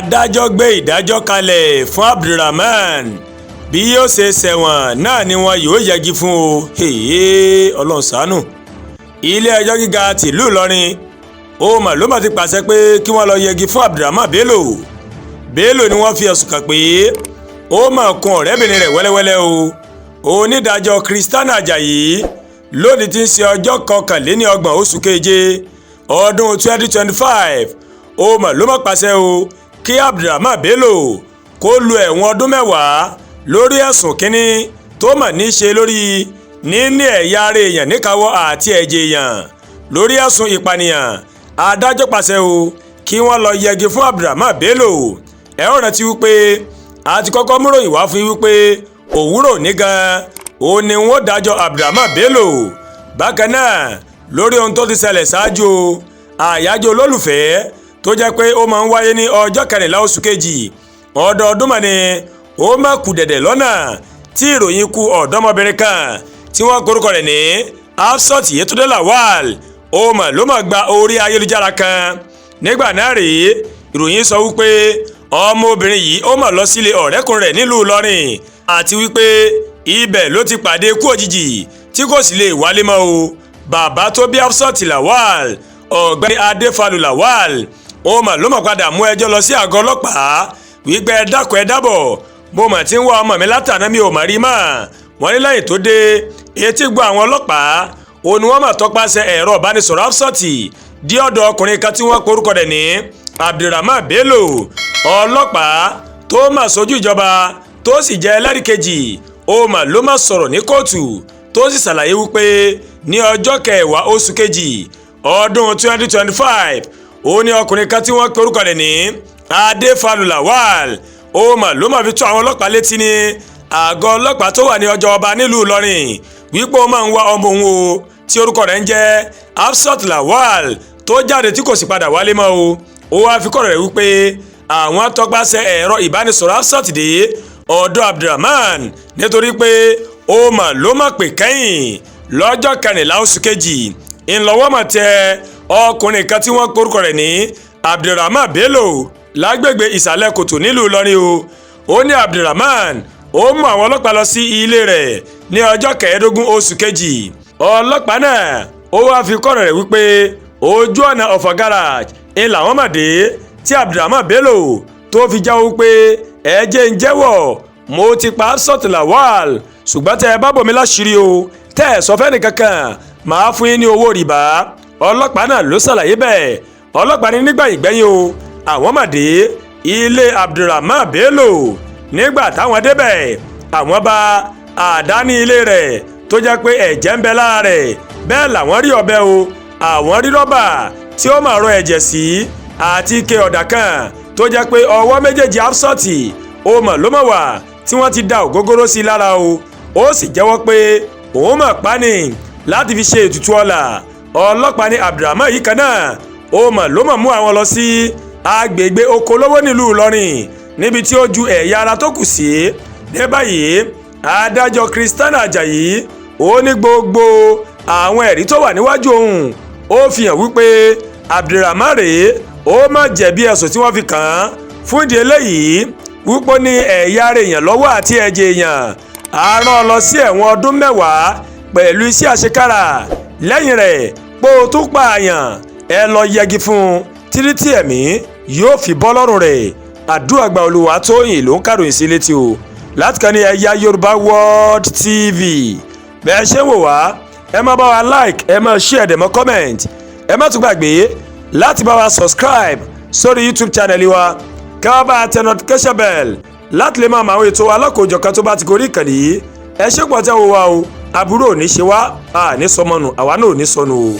Àdájọ Gbé Ìdájọ Kalẹ Fún Abdulrahman bí yóò ṣe ṣẹ̀wọ̀n náà ni wọn yóò yẹgi fún o. Ọlọ́run ṣàánú. Ilé ẹjọ́ gíga tìlú Ìlọrin ló mà ti pàṣẹ pé kí wọ́n lọ yẹgi fún Abdulrahman Bello ni wọ́n fi ẹ̀sùn kàn pé ó mà kun ọ̀rẹ́bìnrin rẹ̀ wẹ́lẹ́wẹ́lẹ́ o. Onídàájọ́ Christiana Ajayi lónìí tí ń ṣe ọjọ́ 21 oṣù keje ọdún 2025 ló mà pàṣẹ o kí Abdulrahman Bello kó lu ẹ̀wọ̀n ọdún mẹ́wàá lórí ẹ̀sùn kínní tó mà ní ṣe lórí níní ẹ̀yà ara èèyàn níkàáwọ́ àti ẹ̀jẹ̀ èèyàn lórí ẹ̀sùn ìpànìyàn. Adájọ́ pàṣẹ o kí wọ́n lọ yẹgi fún Abdulrahman Bello. Ẹ ó rántí wípé a ti kọ́kọ́ múròyìn wá fún yín wípé òwúrọ̀ ní gan òun ni wọ́n dájọ́ Abdulrahman Bello. Bákan náà lórí ohun tó ti ṣẹlẹ̀ ṣáájú àyájọ́ olólùfẹ́ tó jẹ́ pé ó máa ń wáyé ní ọjọ́ 14 oṣù kejì ọdọọdún mà ní ó má kù dẹ̀dẹ̀ lọ́nà tí ìròyìn ikú ọ̀dọ́mọbìnrin kan tí wọ́n korúkọ rẹ̀ ní Hafsat Yetunde Lawal ló mà gba orí ayélujára kan. Nígbà náà rèé ìròyìn sọ wípé ọmọbìnrin yìí ó mà lọ sílé ọ̀rẹ́kùnrin rẹ̀ nílùú Ìlọrin àti wípé ibẹ̀ ló ti pàdé ikú òjijì tí kò sì lè wálé mọ́ o. Bàbá tó bí Hafsat Lawal ọ̀gbẹ́ni Adéfalù Lawal ló mà padà mú ẹjọ́ lọ sí àgọ́ ọlọ́pàá wípé ẹ dákun ẹ dábọ̀ mo mà ti ń wá ọmọ mi látàná mi ò mà rí mọ́. Wọ́n ní lẹ́yìn tó dé etí gbọ́ àwọn ọlọ́pàá ni wọ́n mà tọpasẹ̀ ẹ̀rọ ìbánisọ̀rọ̀ Hafsat dí ọ̀dọ̀ ọkùnrin kan tí wọ́n porúkọ rẹ̀ ní Abdulrahman Bello. Ọlọ́pàá tó mà sojú ìjọba tó sì jẹ́ ẹlẹ́rìí kejì ló mà sọ̀rọ̀ ní kóòtù tó sì ṣàlàyé wípé ní ọjọ́ 10 oṣù kejì ọdún 2025 ní ọkùnrin kan tí wọ́n porúkọ rẹ̀ ní Adéfalù Lawal ló mà fi tó àwọn ọlọ́pàá létí ní àgọ́ ọlọ́pàá tó wà ní ọjọ́ ọba nílùú Ìlọrin wípé ó máa ń wá ọmọ òun o tí orúkọ rẹ̀ ń jẹ́ Hafsat Lawal tó jáde tí kò sì padà wálé mọ́ o. Ó wá fi kọ̀rọ̀ rẹ̀ wípé àwọn tọpasẹ̀ ẹ̀rọ ìbánisọ̀rọ̀ Hafsat dé ọ̀dọ̀ Abdulrahman nítorí pé ló mà pè kẹ́yìn lọ́jọ́ 14 oṣù kejì ńlọ́wọ́ mà tẹ ọkùnrin kan tí wọ́n porúkọ rẹ̀ ní Abdulrahman Bello lágbègbè ìsàlẹ̀ kòtò nílùú Ìlọrin o. Ó ní Abdulrahman mú àwọn ọlọ́pàá lọ sí ilé rẹ̀ ní ọjọ́ 15 oṣù kejì. Ọlọ́pàá náà wá fi kọ̀rọ̀ rẹ̀ wípé ojú ọ̀nà ọ̀fọ̀ garage làwọn mà dé tí Abdulrahman Bello tó fi jáwọ́ pé ẹ jẹ́ ń jẹ́wọ́ mo ti pa Hafsat Lawal ṣùgbọ́n tẹ́ ẹ bá bò mí láṣìírí o tẹ́ ẹ sọ fẹ́ni kankan màá fún yín ní owó rìbá. Ọlọ́pàá náà ló ṣàlàyé bẹ́ẹ̀. Ọlọ́pàá ní nígbà ìgbẹ́yìn o àwọn mà dé ilé Abdulrahman Bello. Nígbà táwọn débẹ̀ àwọn bá àdá ní ilé rẹ̀ tó jẹ́ pé ẹ̀jẹ̀ ń bẹ lára rẹ̀ bẹ́ẹ̀ làwọn rí ọ̀bẹ o àwọn rí rọ́bà tí ó máa rọ ẹ̀jẹ̀ sí àti ike ọ̀dà kan tó jẹ́ pé ọwọ́ méjèèjì Hafsat ló mà wà tí wọ́n ti da ògógóró sí lára o. Ó sì jẹ́wọ́ pé òun mà pa ni láti fi ṣe ètùtù ọlà. Ọlọ́pàá ní Abdulrahman yìí kan náà ló mà mú àwọn lọ sí agbègbè Okolówó nílùú Ìlọrin níbi tí ó ju ẹ̀yà ara tó kù sí. Ní báyìí adájọ́ Christiana Ajayi ní gbogbo àwọn ẹ̀rí tó wà níwájú òun ó fi hàn wípé Abdulrahman rèé má jẹ̀bi ẹ̀sùn tí wọ́n fi kàn án. Fún ìdí eléyìí wípé ní ẹ̀yà ara èèyàn lọ́wọ́ àti ẹ̀jẹ̀ èèyàn á rán lọ sí ẹ̀wọ̀n ọdún 10 pẹ̀lú iṣẹ́ àṣekára. Lẹ́yìn rẹ̀ pé ó tún pààyàn ẹ lọ yẹgi fún un títí tí ẹ̀mí yóò fi bọ́ lọ́rùn rẹ̀. Àdúrà gba Olúwatóyìn ló ń kàròyìn sí létí o láti kàn ní eyayorubaworldtv. bẹ́ẹ̀ ṣe ń wò wá ẹ má bá wa like ẹ má share dẹ̀ mọ́ comment ẹ má tún gbàgbé láti bá wa subscribe sórí YouTube channel wa ká bá tẹ notification bell láti lè máa mọ àwọn ètò alákòójọkan tó bá ti gorí ìkànnì yìí. Ẹ ṣé pọ̀ tẹ́ wò wá o àbúrò ò ní ṣe wá ní sọmọnù àwa náà ò ní sọnù o.